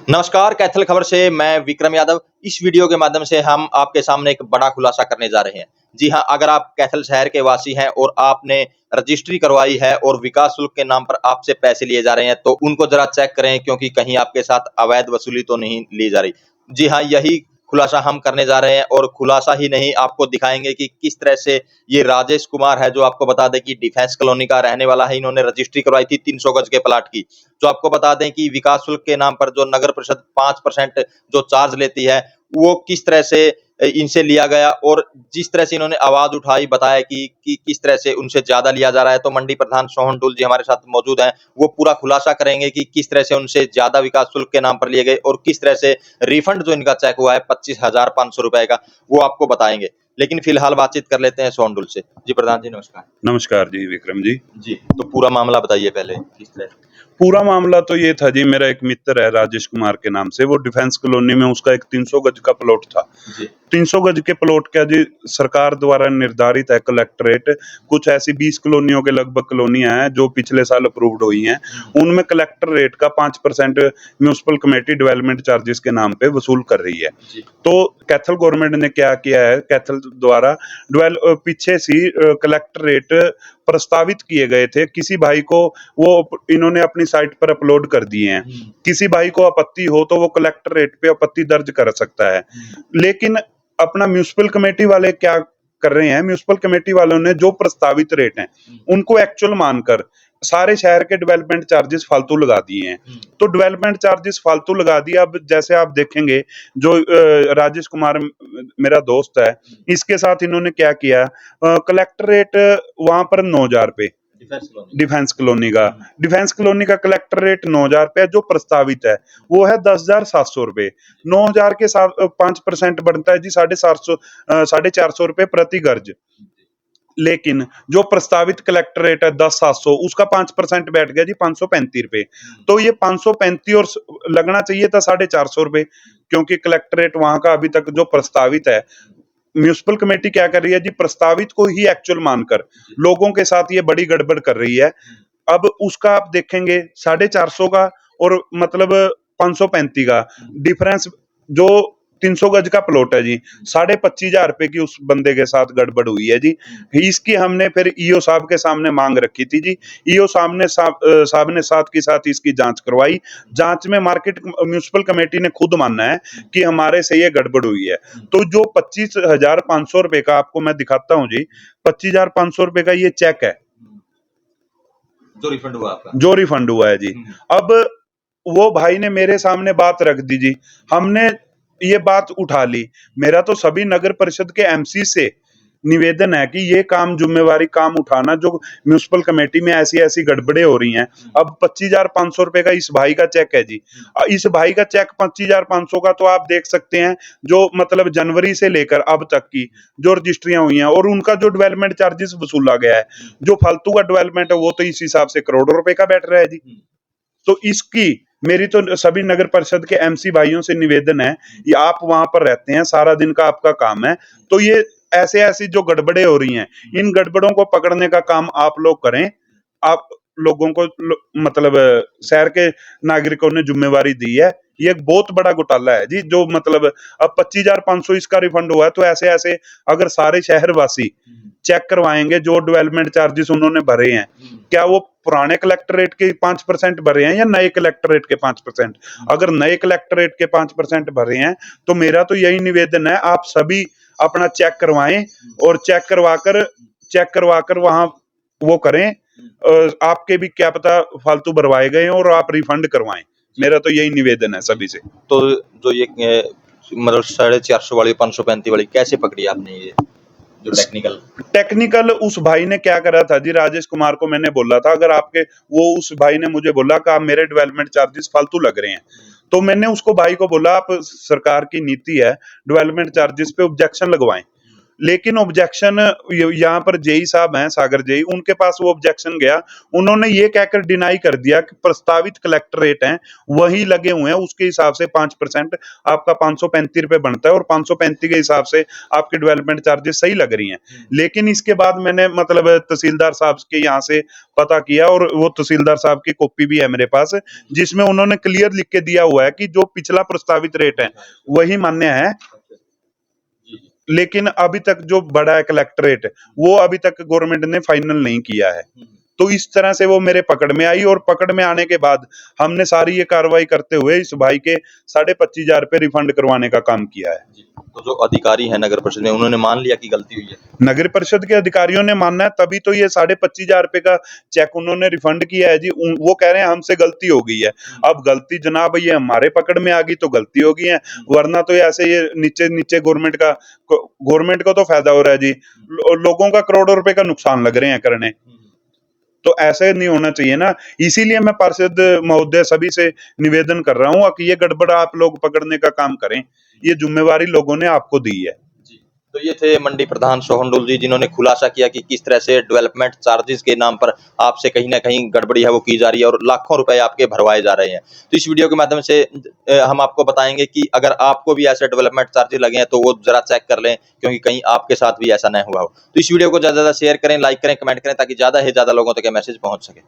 नमस्कार, कैथल खबर से मैं विक्रम यादव। इस वीडियो के माध्यम से हम आपके सामने एक बड़ा खुलासा करने जा रहे हैं। जी हाँ, अगर आप कैथल शहर के वासी हैं और आपने रजिस्ट्री करवाई है और विकास शुल्क के नाम पर आपसे पैसे लिए जा रहे हैं, तो उनको ज़रा चेक करें क्योंकि कहीं आपके साथ अवैध वसूली तो नहीं ली जा रही। जी हाँ, यही खुलासा हम करने जा रहे हैं और खुलासा ही नहीं, आपको दिखाएँगे कि किस तरह से ये राजेश कुमार है, जो आपको बता दें कि डिफेंस कॉलोनी का रहने वाला है। इन्होंने रजिस्ट्री करवाई थी 300 गज के प्लाट की। जो आपको बता दें कि विकास शुल्क के नाम पर जो नगर परिषद 5% जो चार्ज लेती है, वो किस तरह से इनसे लिया गया और जिस तरह से इन्होंने आवाज़ उठाई, बताया कि किस तरह से उनसे ज़्यादा लिया जा रहा है। तो मंडी प्रधान सोहन डुल जी हमारे साथ मौजूद हैं, वो पूरा खुलासा करेंगे कि किस तरह से उनसे ज़्यादा विकास शुल्क के नाम पर लिए गए और किस तरह से रिफंड जो इनका चेक हुआ है 25,500 रुपए का, वो आपको बताएँगे। लेकिन फिलहाल बातचीत कर लेते हैं सोहन डुल से। जी प्रधान जी, नमस्कार। नमस्कार जी विक्रम जी। जी, तो पूरा मामला बताइए पहले, किस तरह? पूरा मामला तो ये था जी, मेरा एक मित्र है राजेश कुमार के नाम से, वो डिफेंस कॉलोनी में उसका एक 300 गज का प्लॉट था। जी। 300 गज के प्लॉट क्या जी, सरकार द्वारा निर्धारित है कलेक्टरेट, कुछ ऐसी 20 कॉलोनियों के लगभग कॉलोनियां हैं जो पिछले साल अप्रूव्ड हुई हैं, उनमें कलेक्टर रेट का 5% म्यूनिसिपल कमेटी डेवलपमेंट चार्जेस के नाम पे वसूल कर रही है। जी। तो कैथल गवर्नमेंट ने क्या किया है, कैथल द्वारा पीछे सी कलेक्टर रेट प्रस्तावित किए गए थे, किसी भाई को वो इन्होंने अपनी साइट पर अपलोड कर दिए हैं। किसी भाई को आपत्ति हो तो वो कलेक्टर रेट पे आपत्ति दर्ज कर सकता है। लेकिन अपना म्यूनिसिपल कमेटी वाले क्या कर रहे हैं, म्यूनिसिपल कमेटी वालों ने जो प्रस्तावित रेट हैं उनको एक्चुअल मानकर सारे शहर के डेवलपमेंट चार्जेस फालतू लगा दिए हैं। तो डेवलपमेंट चार्जेस फालतू लगा दिया। अब जैसे आप देखेंगे, जो राजेश कुमार मेरा दोस्त है, इसके साथ इन्होंने क्या किया, कलेक्टर रेट वहां पर 9,000 पे डिफेंस कॉलोनी का कलेक्टर रेट 9,000 पे जो प्रस्तावित है वो है 10,700 रुपए। 9,000 के साथ 5% बनता है जी 450 रुपए प्रति गर्ज। लेकिन जो प्रस्तावित कलेक्टर रेट है 10,700, उसका 5% बैठ गया जी 535 रुपए। तो ये 535 और लगना चाहिए था 450 रुपए, क्योंकि कलेक्टर रेट वहां का अभी तक जो प्रस्तावित है, म्यूनिसिपल कमेटी क्या कर रही है जी, प्रस्तावित को ही एक्चुअल मानकर लोगों के साथ ये बड़ी गड़बड़ कर रही है। अब उसका आप देखेंगे 450 का और मतलब 535 का डिफरेंस, जो 300 गज का प्लॉट है जी, 25,500 रुपए की उस बंदे के साथ गड़बड़ हुई है जी। इसकी हमने फिर ईओ साहब के सामने मांग रखी थी जी। ईओ साहब ने साथ के साथ इसकी जांच करवाई। जांच में मार्केट म्यूनिसिपल कमेटी ने खुद मानना है कि हमारे से ये गड़बड़ हुई है। तो जो 25,500 रुपए का आपको मैं दिखाता हूँ जी, 25,500 रुपए का ये चेक है जो रिफंड हुआ आपका। जो रिफंड हुआ है जी। अब वो भाई ने मेरे सामने बात रख दी जी, हमने ये बात उठा ली। मेरा तो सभी नगर परिषद के एमसी से निवेदन है कि ये काम जिम्मेवारी काम उठाना, जो म्यूनिसिपल कमेटी में ऐसी ऐसी गड़बड़े हो रही हैं। अब 25,500 रुपए का इस भाई का चेक है जी। इस भाई का चेक 25,500 का, तो आप देख सकते हैं जो मतलब जनवरी से लेकर अब तक की जो रजिस्ट्रियां हुई हैं और उनका जो डेवलपमेंट चार्जेस वसूला गया है, जो फालतू का डेवलपमेंट है, वो तो इस हिसाब से करोड़ों रुपए का बैठ रहा है जी। तो इसकी मेरी तो सभी नगर परिषद के एमसी भाइयों से निवेदन है, ये आप वहां पर रहते हैं, सारा दिन का आपका काम है, तो ये ऐसे ऐसी जो गड़बड़े हो रही हैं, इन गड़बड़ों को पकड़ने का काम आप लोग करें। आप लोगों को मतलब शहर के नागरिकों ने जिम्मेवारी दी है। ये एक बहुत बड़ा घोटाला है जी, जो मतलब अब 25,500 इसका रिफंड हुआ है, तो ऐसे ऐसे अगर सारे शहरवासी चेक करवाएंगे जो डेवलपमेंट चार्जेस उन्होंने भरे हैं, क्या वो पुराने कलेक्टर रेट के 5% भरे हैं या नए कलेक्टर रेट के 5%? अगर नए कलेक्टर रेट के 5% भरे हैं, तो मेरा तो यही निवेदन है, आप सभी अपना चेक करवाएं और चेक करवाकर वहां वो करें। आपके भी क्या पता फालतू भरवाए गए और आप रिफंड करवाएं। मेरा तो यही निवेदन है सभी से। तो जो ये मतलब 450 वाली 535 वाली कैसे पकड़ी आपने, ये जो टेक्निकल उस भाई ने क्या करा था जी, राजेश कुमार को मैंने बोला था, अगर आपके वो उस भाई ने मुझे बोला कि आप मेरे डेवलपमेंट चार्जेस फालतू लग रहे हैं, तो मैंने उसको भाई को बोला, आप सरकार की नीति है डेवलपमेंट चार्जेस पे ऑब्जेक्शन लगवाएं। लेकिन ऑब्जेक्शन यहाँ पर जेई साहब हैं, सागर जेई, उनके पास वो ऑब्जेक्शन गया। उन्होंने ये कहकर डिनाई कर दिया कि प्रस्तावित कलेक्टर रेट हैं वही लगे हुए हैं, उसके हिसाब से 5% आपका 535 रुपए बनता है और 535 के हिसाब से आपके डेवलपमेंट चार्जेस सही लग रही हैं। लेकिन इसके बाद मैंने मतलब तहसीलदार साहब के यहाँ से पता किया और वो तहसीलदार साहब की कॉपी भी है मेरे पास, जिसमें उन्होंने क्लियर लिख के दिया हुआ है कि जो पिछला प्रस्तावित रेट है वही मान्य है, लेकिन अभी तक जो बड़ा है कलेक्टर रेट वो अभी तक गवर्नमेंट ने फाइनल नहीं किया है। तो इस तरह से वो मेरे पकड़ में आई और पकड़ में आने के बाद हमने सारी ये कार्रवाई करते हुए इस भाई के 25,500 रुपए रिफंड करवाने का काम किया है। तो जो अधिकारी है नगर परिषद में उन्होंने मान लिया कि गलती हुई है? नगर परिषद के अधिकारियों ने मानना है, तभी तो ये 25,500 रुपए का चेक उन्होंने रिफंड किया है जी। वो कह रहे हैं हमसे गलती हो गई है। अब गलती जनाब ये हमारे पकड़ में आ गई तो गलती हो गई है, वरना तो ऐसे ये नीचे नीचे गवर्नमेंट को तो फायदा हो रहा है जी, लोगों का करोड़ों रुपए का नुकसान लग रहे हैं करने। तो ऐसे नहीं होना चाहिए ना। इसीलिए मैं पार्षद महोदय सभी से निवेदन कर रहा हूँ कि ये गड़बड़ आप लोग पकड़ने का काम करें, ये जिम्मेवारी लोगों ने आपको दी है। तो ये थे मंडी प्रधान सोहनडोल जी, जिन्होंने खुलासा किया कि किस तरह से डेवलपमेंट चार्जेस के नाम पर आपसे कहीं ना कहीं गड़बड़ी है वो की जा रही है और लाखों रुपए आपके भरवाए जा रहे हैं। तो इस वीडियो के माध्यम से हम आपको बताएंगे कि अगर आपको भी ऐसे डेवलपमेंट चार्जेस लगे हैं तो वो जरा चेक कर लें, क्योंकि कहीं आपके साथ भी ऐसा न हुआ हो। तो इस वीडियो को ज्यादा से ज्यादा शेयर करें, लाइक करें, कमेंट करें, ताकि ज्यादा से ज्यादा लोगों तक ये मैसेज पहुंच सके।